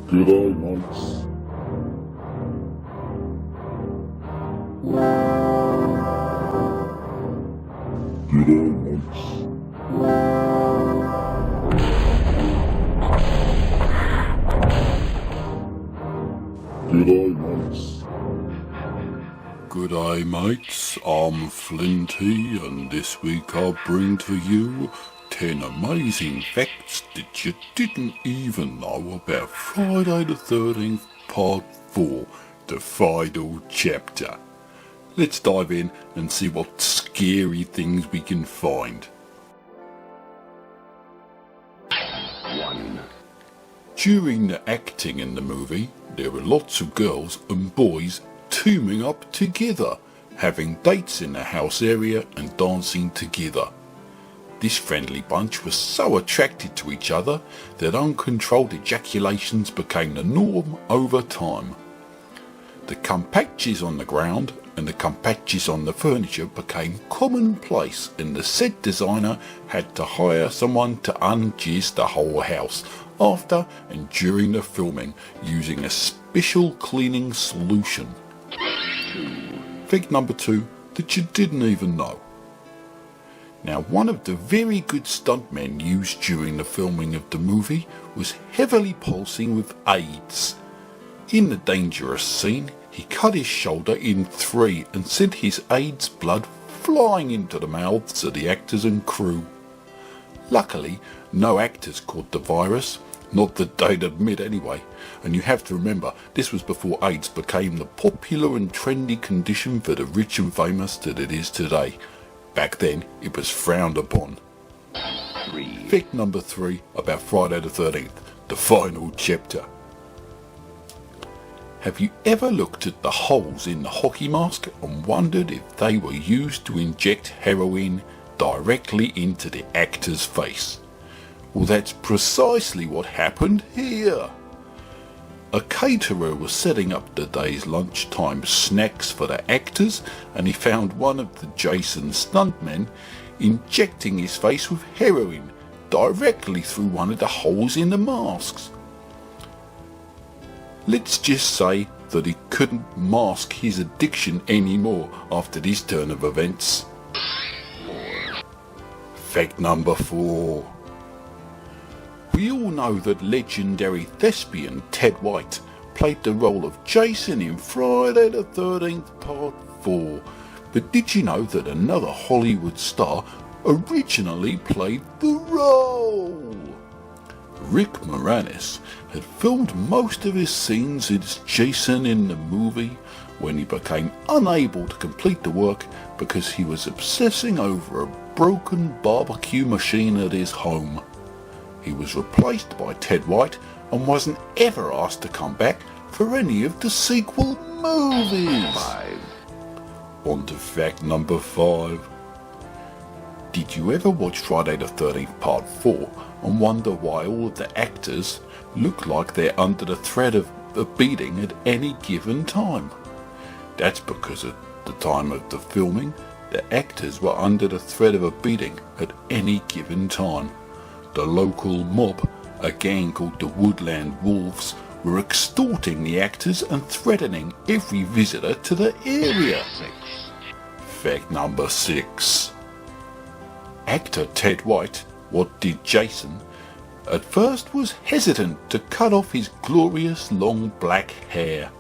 G'day, mates. G'day, mates. G'day, mates. G'day mates, I'm Flinty, and this week I'll bring to you 10 amazing facts that you didn't even know about Friday the 13th Part 4, the final chapter. Let's dive in and see what scary things we can find. 1. During the acting in the movie, there were lots of girls and boys teaming up together, having dates in the house area and dancing together. This friendly bunch was so attracted to each other that uncontrolled ejaculations became the norm over time. The compacties on the ground and the compacties on the furniture became commonplace, and the set designer had to hire someone to unjizz the whole house after and during the filming using a special cleaning solution. Fact number 2 that you didn't even know. Now, one of the very good stuntmen used during the filming of the movie was heavily pulsing with AIDS. In the dangerous scene, he cut his shoulder in 3 and sent his AIDS blood flying into the mouths of the actors and crew. Luckily, no actors caught the virus, not that they'd admit anyway, and you have to remember this was before AIDS became the popular and trendy condition for the rich and famous that it is today. Back then, it was frowned upon. 3. Fact number 3 about Friday the 13th, the final chapter. Have you ever looked at the holes in the hockey mask and wondered if they were used to inject heroin directly into the actor's face? Well, that's precisely what happened here. A caterer was setting up the day's lunchtime snacks for the actors, and he found one of the Jason stuntmen injecting his face with heroin directly through one of the holes in the masks. Let's just say that he couldn't mask his addiction anymore after this turn of events. 4. Fact number 4. We all know that legendary thespian Ted White played the role of Jason in Friday the 13th Part 4, but did you know that another Hollywood star originally played the role? Rick Moranis had filmed most of his scenes as Jason in the movie when he became unable to complete the work because he was obsessing over a broken barbecue machine at his home. He was replaced by Ted White and wasn't ever asked to come back for any of the sequel movies. 5. On to fact number 5. Did you ever watch Friday the 13th Part 4 and wonder why all of the actors look like they're under the threat of a beating at any given time? That's because at the time of the filming, the actors were under the threat of a beating at any given time. The local mob, a gang called the Woodland Wolves, were extorting the actors and threatening every visitor to the area. 6. Fact number 6. Actor Ted White, what did Jason, at first was hesitant to cut off his glorious long black hair.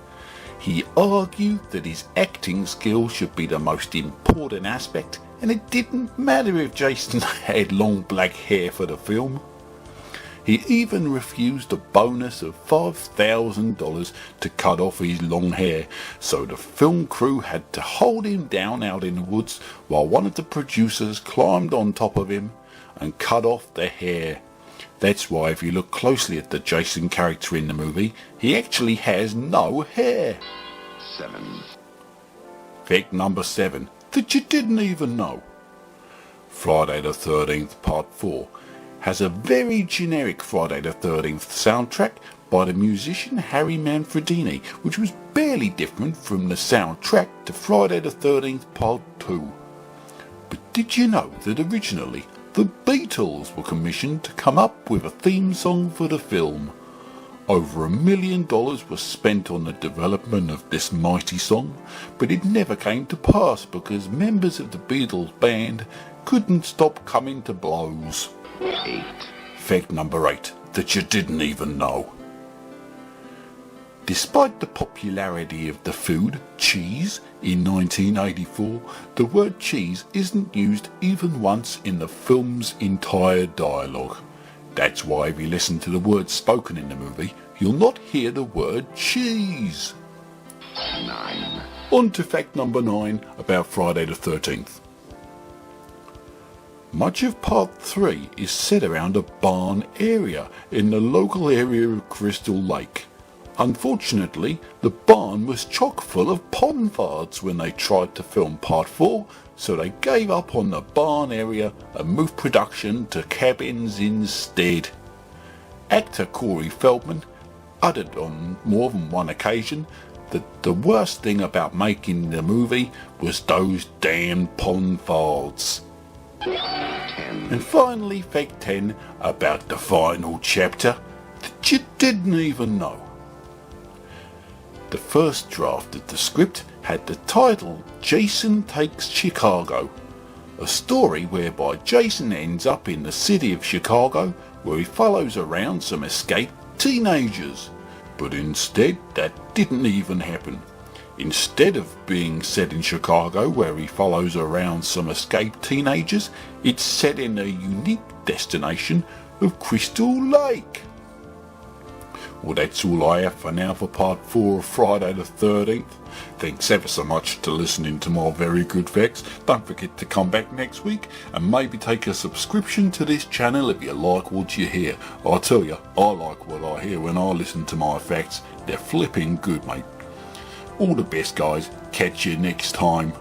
He argued that his acting skills should be the most important aspect, and it didn't matter if Jason had long black hair for the film. He even refused a bonus of $5,000 to cut off his long hair, so the film crew had to hold him down out in the woods while one of the producers climbed on top of him and cut off the hair. That's why if you look closely at the Jason character in the movie, he actually has no hair. 7. Fact number 7 that you didn't even know. Friday the 13th Part 4 has a very generic Friday the 13th soundtrack by the musician Harry Manfredini, which was barely different from the soundtrack to Friday the 13th Part 2. But did you know that originally the Beatles were commissioned to come up with a theme song for the film? Over $1 million was spent on the development of this mighty song, but it never came to pass because members of the Beatles band couldn't stop coming to blows. 8, Fact number 8 that you didn't even know. Despite the popularity of the food, cheese, in 1984, the word cheese isn't used even once in the film's entire dialogue. That's why if you listen to the words spoken in the movie, you'll not hear the word cheese. 9, On to fact number 9 about Friday the 13th. Much of part 3 is set around a barn area in the local area of Crystal Lake. Unfortunately, the barn was chock full of pond farts when they tried to film part 4, so they gave up on the barn area and moved production to cabins instead. Actor Corey Feldman uttered on more than one occasion that the worst thing about making the movie was those damn pond farts. 10, And finally, fact 10 about the final chapter that you didn't even know. The first draft of the script had the title Jason Takes Chicago, a story whereby Jason ends up in the city of Chicago where he follows around some escaped teenagers. But instead, that didn't even happen. Instead of being set in Chicago where he follows around some escaped teenagers, it's set in a unique destination of Crystal Lake. Well, that's all I have for now for part 4 of Friday the 13th. Thanks ever so much for listening to my very good facts. Don't forget to come back next week and maybe take a subscription to this channel if you like what you hear. I tell you, I like what I hear when I listen to my facts. They're flipping good, mate. All the best, guys. Catch you next time.